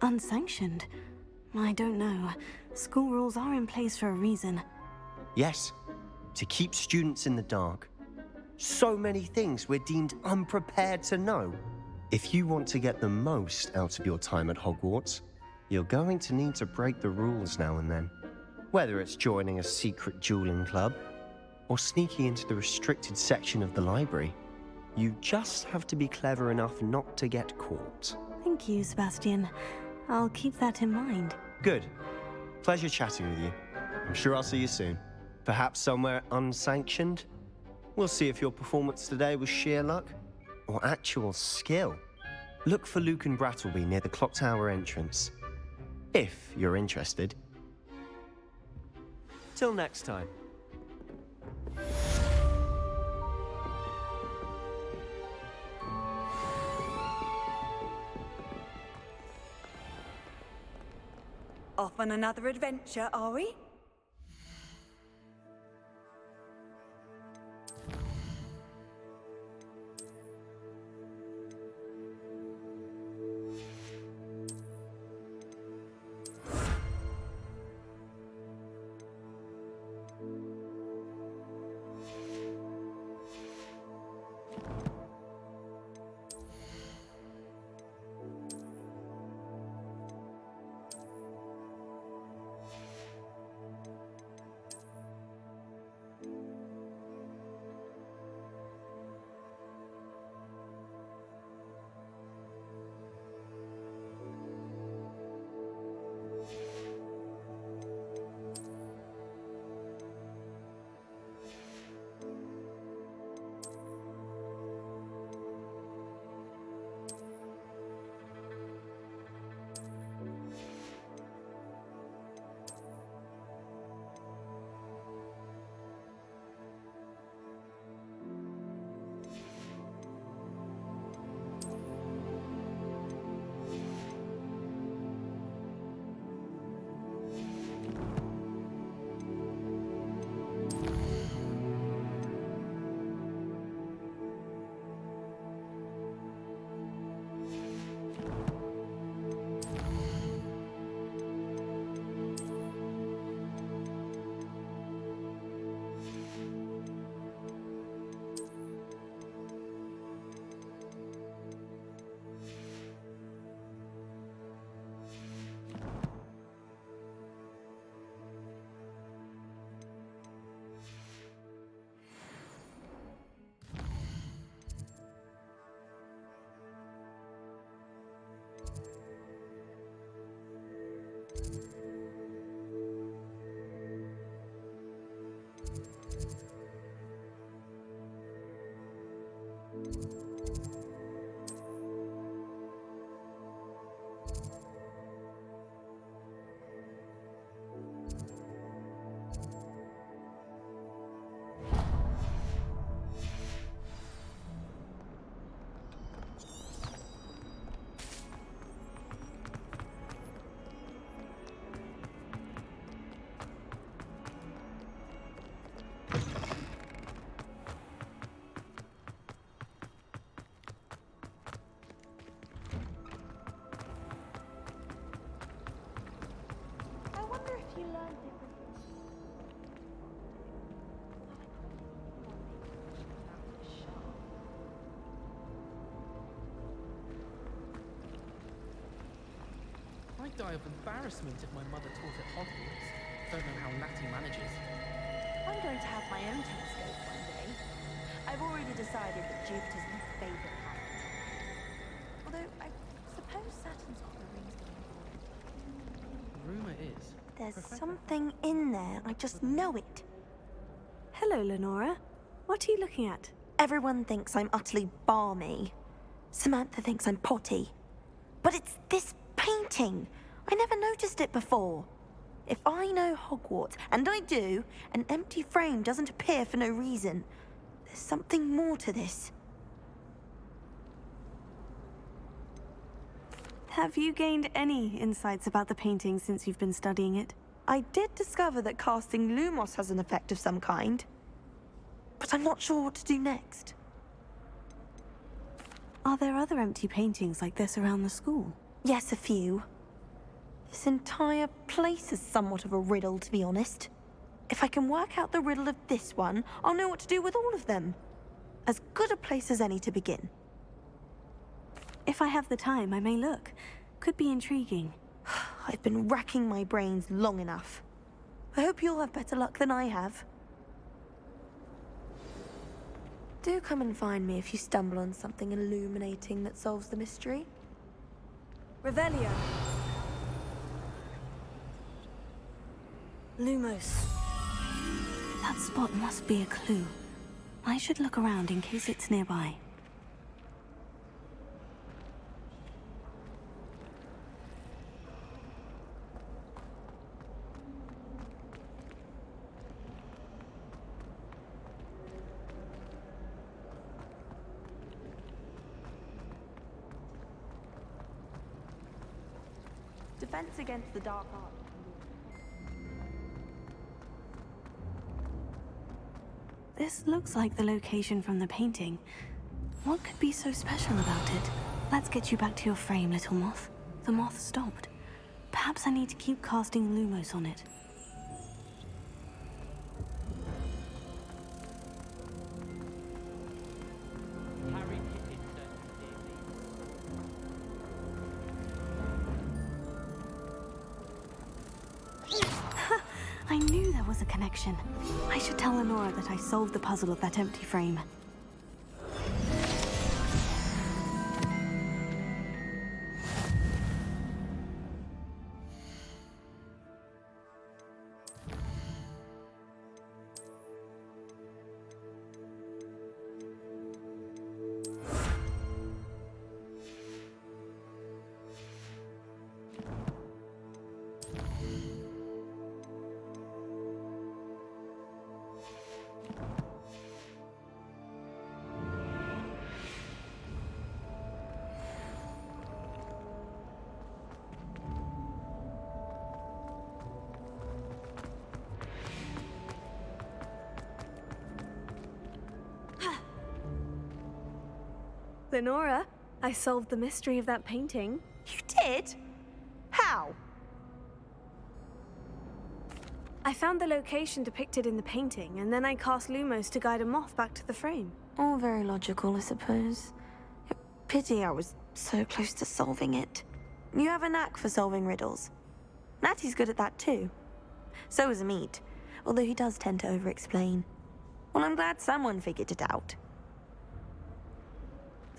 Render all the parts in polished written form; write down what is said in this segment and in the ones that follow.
Unsanctioned? I don't know. School rules are in place for a reason. Yes, to keep students in the dark. So many things we're deemed unprepared to know. If you want to get the most out of your time at Hogwarts, you're going to need to break the rules now and then. Whether it's joining a secret dueling club, or sneaking into the restricted section of the library, you just have to be clever enough not to get caught. Thank you, Sebastian. I'll keep that in mind. Good. Pleasure chatting with you. I'm sure I'll see you soon. Perhaps somewhere unsanctioned? We'll see if your performance today was sheer luck or actual skill. Look for Luke and Brattleby near the clock tower entrance, if you're interested. Till next time. Off on another adventure, are we? I'd die of embarrassment if my mother taught at Hogwarts. Don't know how Natty manages. I'm going to have my own telescope one day. I've already decided that Jupiter's my favourite planet. Although, I suppose Saturn's got the rings going for it. Rumour is... There's Professor- something in there, I just know it. Hello, Lenora. What are you looking at? Everyone thinks I'm utterly balmy. Samantha thinks I'm potty. But it's this painting! I never noticed it before. If I know Hogwarts, and I do, an empty frame doesn't appear for no reason. There's something more to this. Have you gained any insights about the painting since you've been studying it? I did discover that casting Lumos has an effect of some kind. But I'm not sure what to do next. Are there other empty paintings like this around the school? Yes, a few. This entire place is somewhat of a riddle, to be honest. If I can work out the riddle of this one, I'll know what to do with all of them. As good a place as any to begin. If I have the time, I may look. Could be intriguing. I've been racking my brains long enough. I hope you'll have better luck than I have. Do come and find me if you stumble on something illuminating that solves the mystery. Revelio. Lumos. That spot must be a clue. I should look around in case it's nearby. Defense against the dark art. This looks like the location from the painting. What could be so special about it? Let's get you back to your frame, little moth. The moth stopped. Perhaps I need to keep casting Lumos on it. I knew there was a connection. I should tell Lenora that I solved the puzzle of that empty frame. Lenora, I solved the mystery of that painting. You did? How? I found the location depicted in the painting, and then I cast Lumos to guide a moth back to the frame. All very logical, I suppose. Pity I was so close to solving it. You have a knack for solving riddles. Natty's good at that too. So is Amit, although he does tend to over-explain. Well, I'm glad someone figured it out.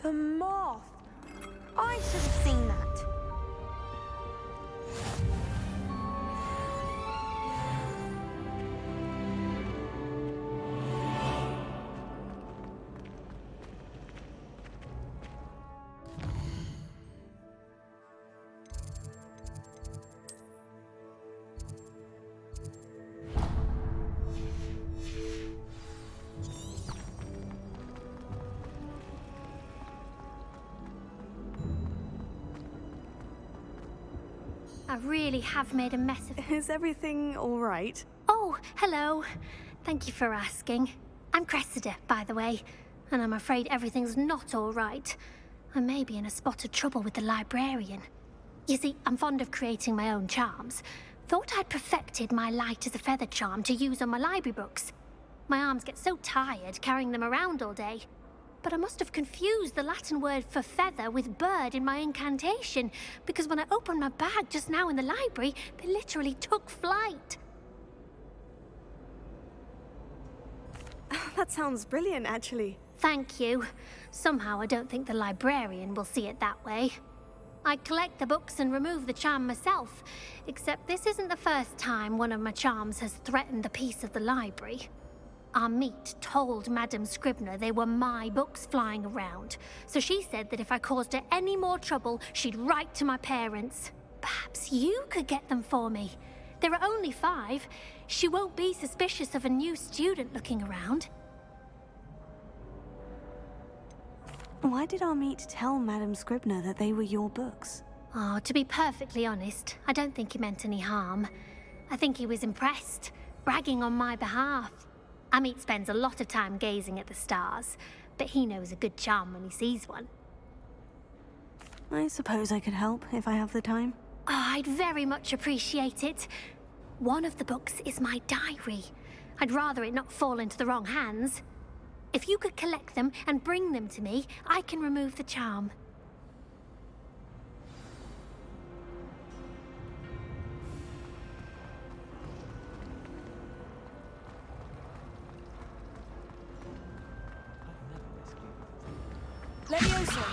The moth! I should have seen that. I really have made a mess of it. Is everything all right? Oh, hello. Thank you for asking. I'm Cressida, by the way, and I'm afraid everything's not all right. I may be in a spot of trouble with the librarian. You see, I'm fond of creating my own charms. Thought I'd perfected my light as a feather charm to use on my library books. My arms get so tired carrying them around all day. But I must have confused the Latin word for feather with bird in my incantation, because when I opened my bag just now in the library, they literally took flight. That sounds brilliant, actually. Thank you. Somehow I don't think the librarian will see it that way. I collect the books and remove the charm myself, except this isn't the first time one of my charms has threatened the peace of the library. Amit told Madame Scribner they were my books flying around, so she said that if I caused her any more trouble, she'd write to my parents. Perhaps you could get them for me. There are only 5. She won't be suspicious of a new student looking around. Why did Amit tell Madame Scribner that they were your books? Oh, to be perfectly honest, I don't think he meant any harm. I think he was impressed, bragging on my behalf. Amit spends a lot of time gazing at the stars, but he knows a good charm when he sees one. I suppose I could help if I have the time. I'd very much appreciate it. One of the books is my diary. I'd rather it not fall into the wrong hands. If you could collect them and bring them to me, I can remove the charm. Levioso!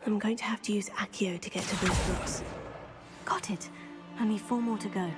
I'm going to have to use Accio to get to those books. Got it. Only 4 more to go.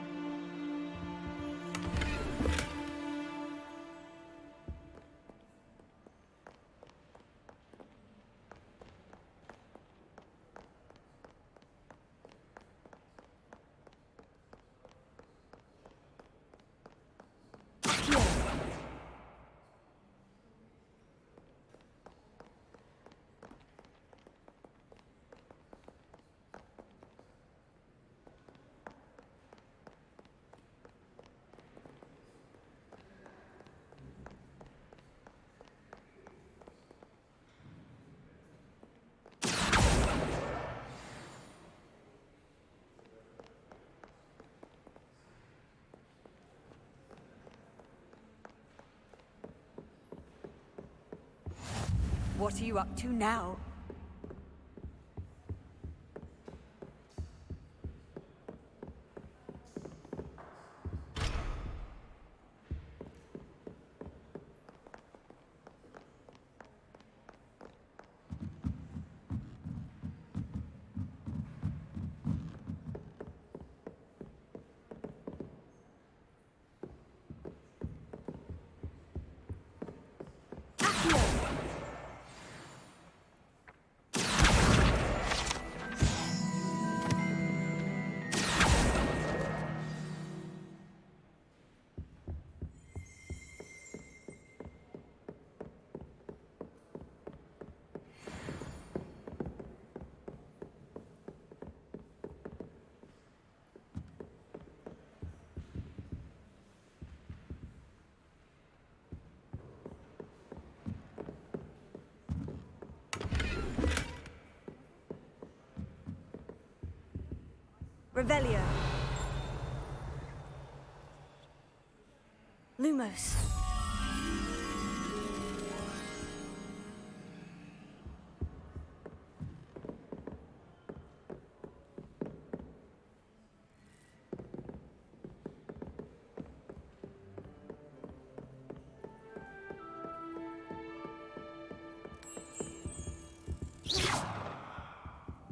What are you up to now? Revelio. Lumos.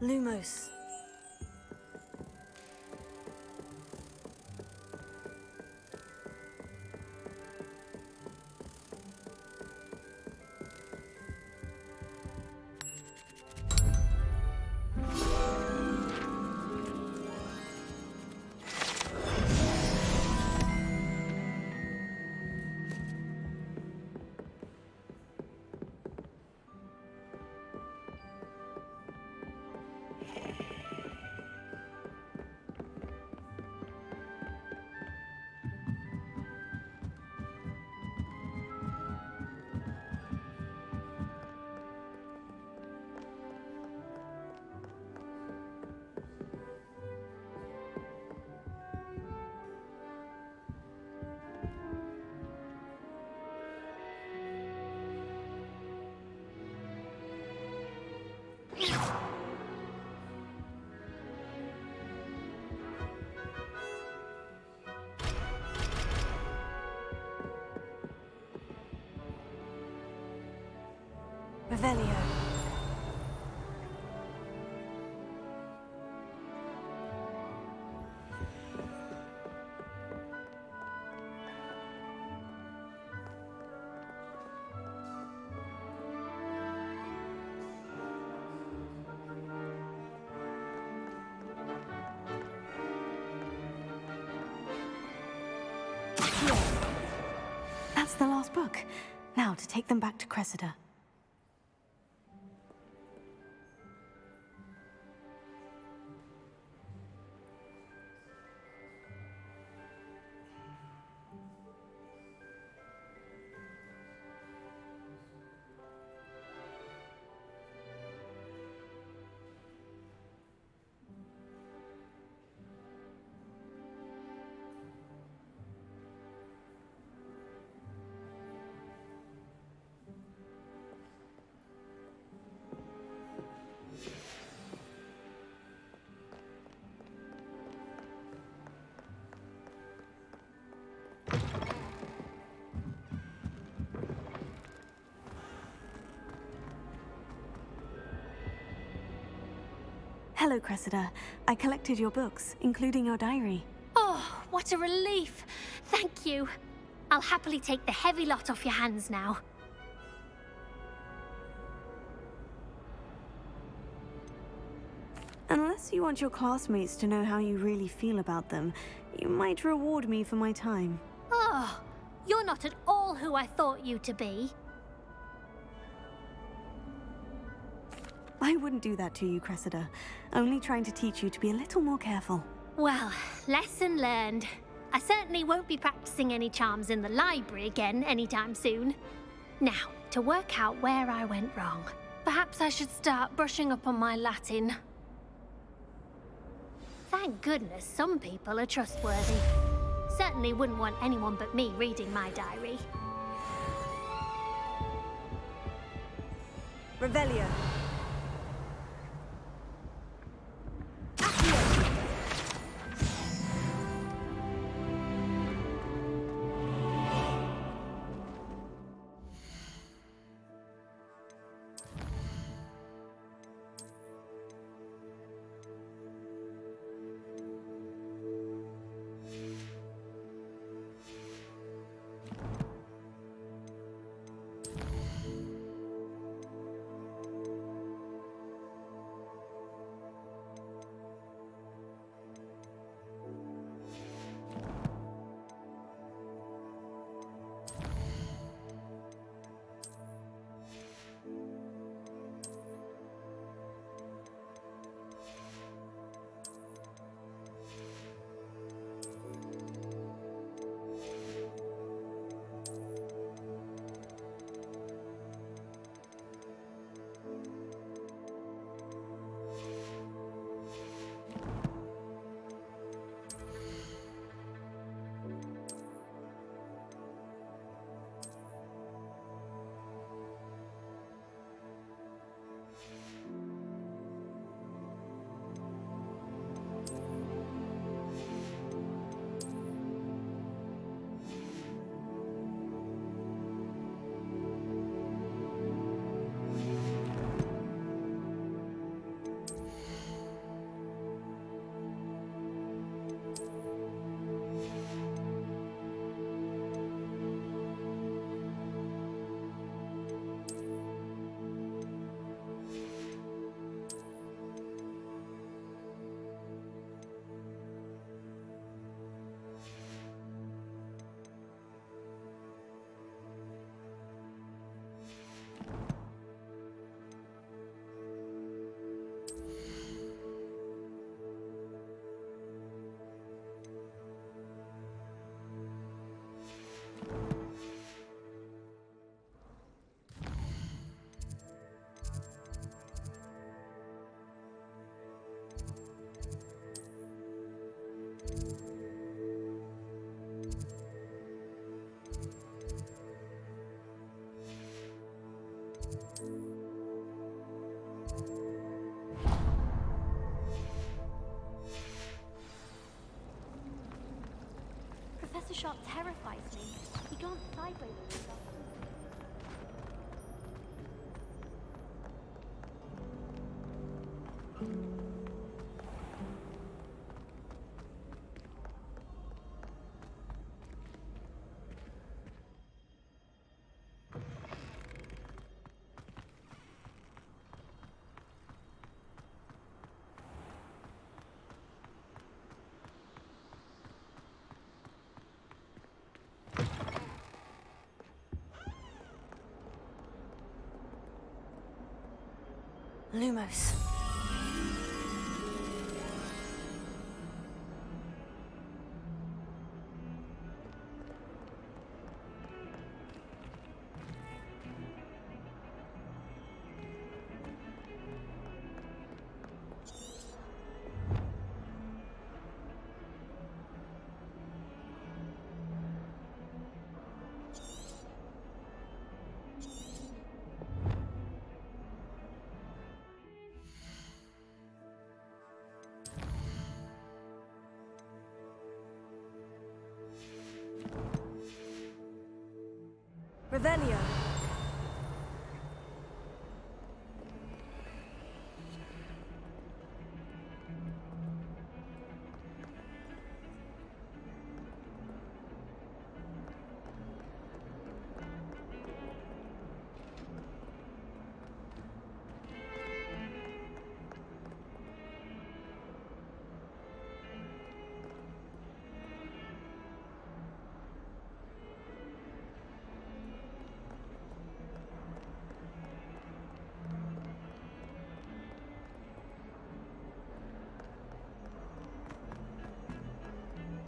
Lumos. Revelio. That's the last book. Now to take them back to Cressida. Hello, Cressida. I collected your books, including your diary. Oh, what a relief. Thank you. I'll happily take the heavy lot off your hands now. Unless you want your classmates to know how you really feel about them, you might reward me for my time. Oh, you're not at all who I thought you to be. I wouldn't do that to you, Cressida. Only trying to teach you to be a little more careful. Well, lesson learned. I certainly won't be practicing any charms in the library again anytime soon. Now, to work out where I went wrong. Perhaps I should start brushing up on my Latin. Thank goodness some people are trustworthy. Certainly wouldn't want anyone but me reading my diary. Revelio. Professor Sharp terrifies me. He can't sideways with himself. Lumos. Revelio.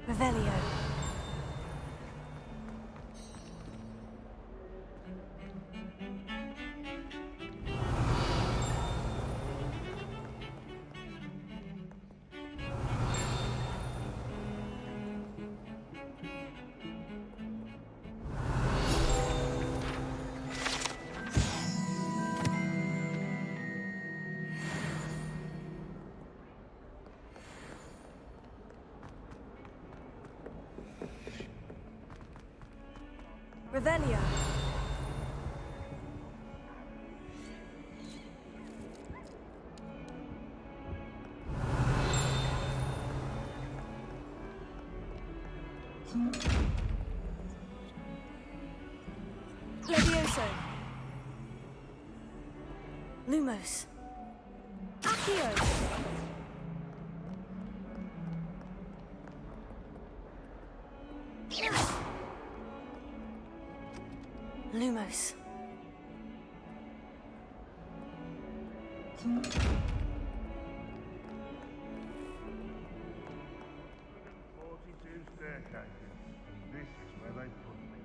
Revelio. Revelio. Levioso. Lumos. Accio. Lumos. Staircases, and this is where they put me.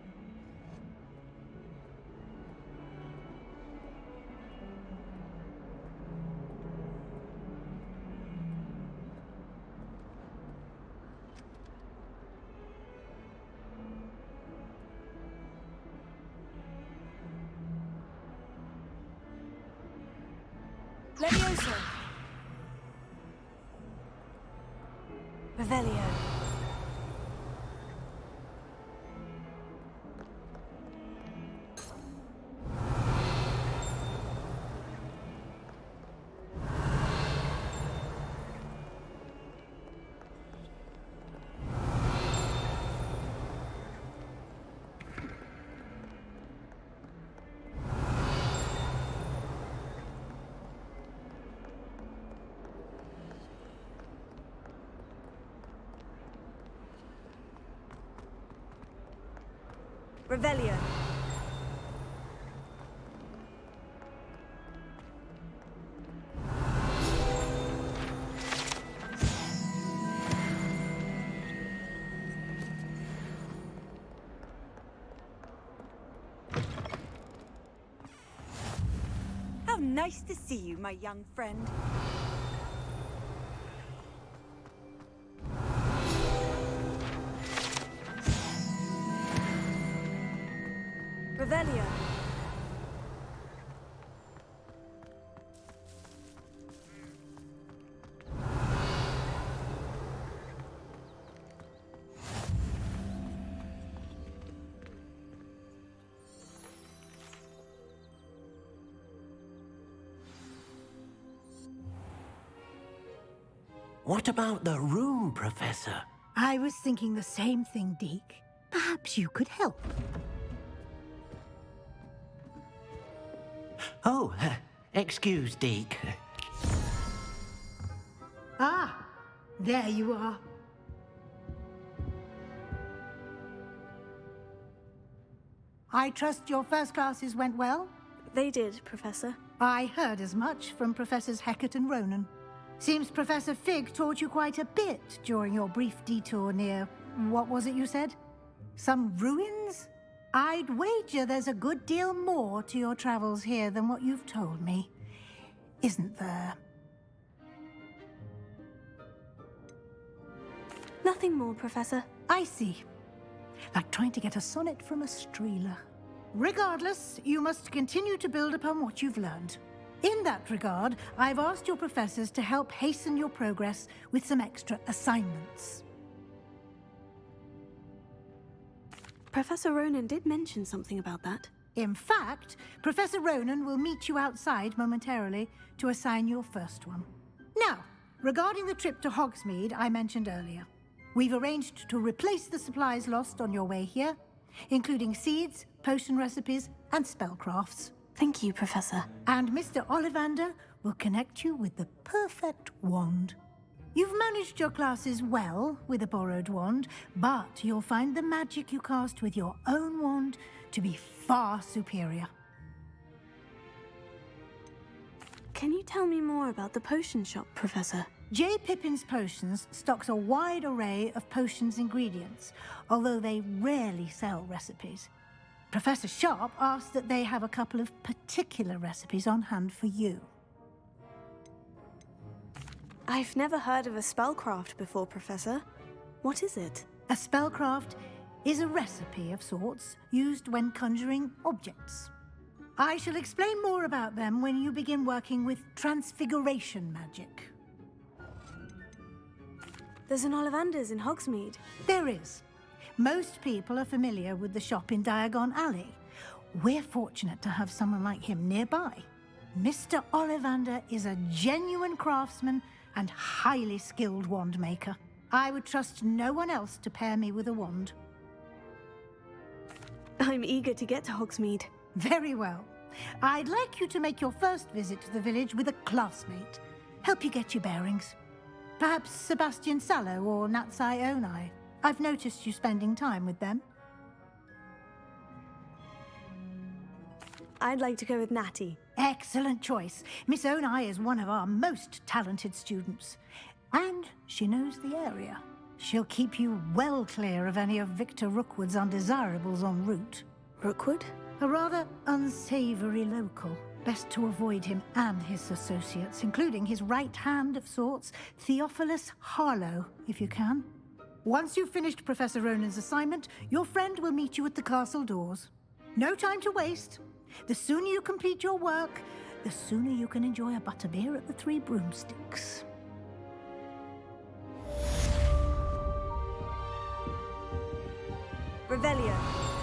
Levioso. Revelio. Revelio. How nice to see you, my young friend. Revelio. What about the room, Professor? I was thinking the same thing, Deke. Perhaps you could help. Oh, excuse, Deke. Ah, there you are. I trust your first classes went well? They did, Professor. I heard as much from Professors Hecat and Ronan. Seems Professor Fig taught you quite a bit during your brief detour near... what was it you said? Some ruins? I'd wager there's a good deal more to your travels here than what you've told me. Isn't there? Nothing more, Professor. I see. Like trying to get a sonnet from a streeler. Regardless, you must continue to build upon what you've learned. In that regard, I've asked your professors to help hasten your progress with some extra assignments. Professor Ronan did mention something about that. In fact, Professor Ronan will meet you outside momentarily to assign your first one. Now, regarding the trip to Hogsmeade I mentioned earlier, we've arranged to replace the supplies lost on your way here, including seeds, potion recipes, and spellcrafts. Thank you, Professor. And Mr. Ollivander will connect you with the perfect wand. You've managed your classes well with a borrowed wand, but you'll find the magic you cast with your own wand to be far superior. Can you tell me more about the potion shop, Professor? J. Pippin's Potions stocks a wide array of potions ingredients, although they rarely sell recipes. Professor Sharp asked that they have a couple of particular recipes on hand for you. I've never heard of a spellcraft before, Professor. What is it? A spellcraft is a recipe of sorts used when conjuring objects. I shall explain more about them when you begin working with transfiguration magic. There's an Ollivanders in Hogsmeade. There is. Most people are familiar with the shop in Diagon Alley. We're fortunate to have someone like him nearby. Mr. Ollivander is a genuine craftsman and highly skilled wand maker. I would trust no one else to pair me with a wand. I'm eager to get to Hogsmeade. Very well. I'd like you to make your first visit to the village with a classmate. Help you get your bearings. Perhaps Sebastian Sallow or Natsai Onai. I've noticed you spending time with them. I'd like to go with Natty. Excellent choice. Miss Onai is one of our most talented students. And she knows the area. She'll keep you well clear of any of Victor Rookwood's undesirables en route. Rookwood? A rather unsavory local. Best to avoid him and his associates, including his right hand of sorts, Theophilus Harlow, if you can. Once you've finished Professor Ronan's assignment, your friend will meet you at the castle doors. No time to waste. The sooner you complete your work, the sooner you can enjoy a butterbeer at the Three Broomsticks. Revelio.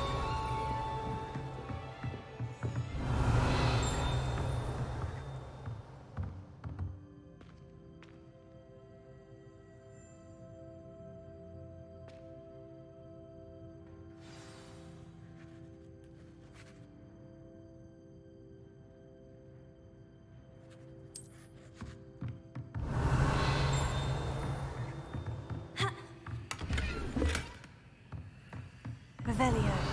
Revelio.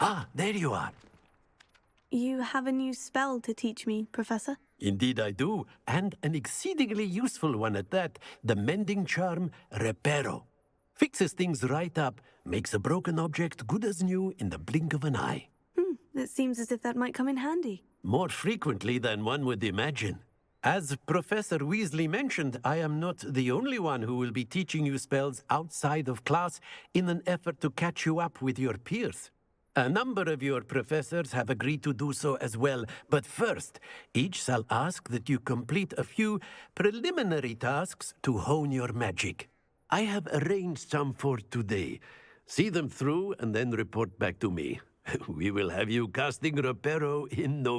Ah, there you are. You have a new spell to teach me, Professor? Indeed I do, and an exceedingly useful one at that. The mending charm, Reparo. Fixes things right up, makes a broken object good as new in the blink of an eye. It seems as if that might come in handy. More frequently than one would imagine. As Professor Weasley mentioned, I am not the only one who will be teaching you spells outside of class in an effort to catch you up with your peers. A number of your professors have agreed to do so as well, but first, each shall ask that you complete a few preliminary tasks to hone your magic. I have arranged some for today. See them through and then report back to me. We will have you casting Reparo in no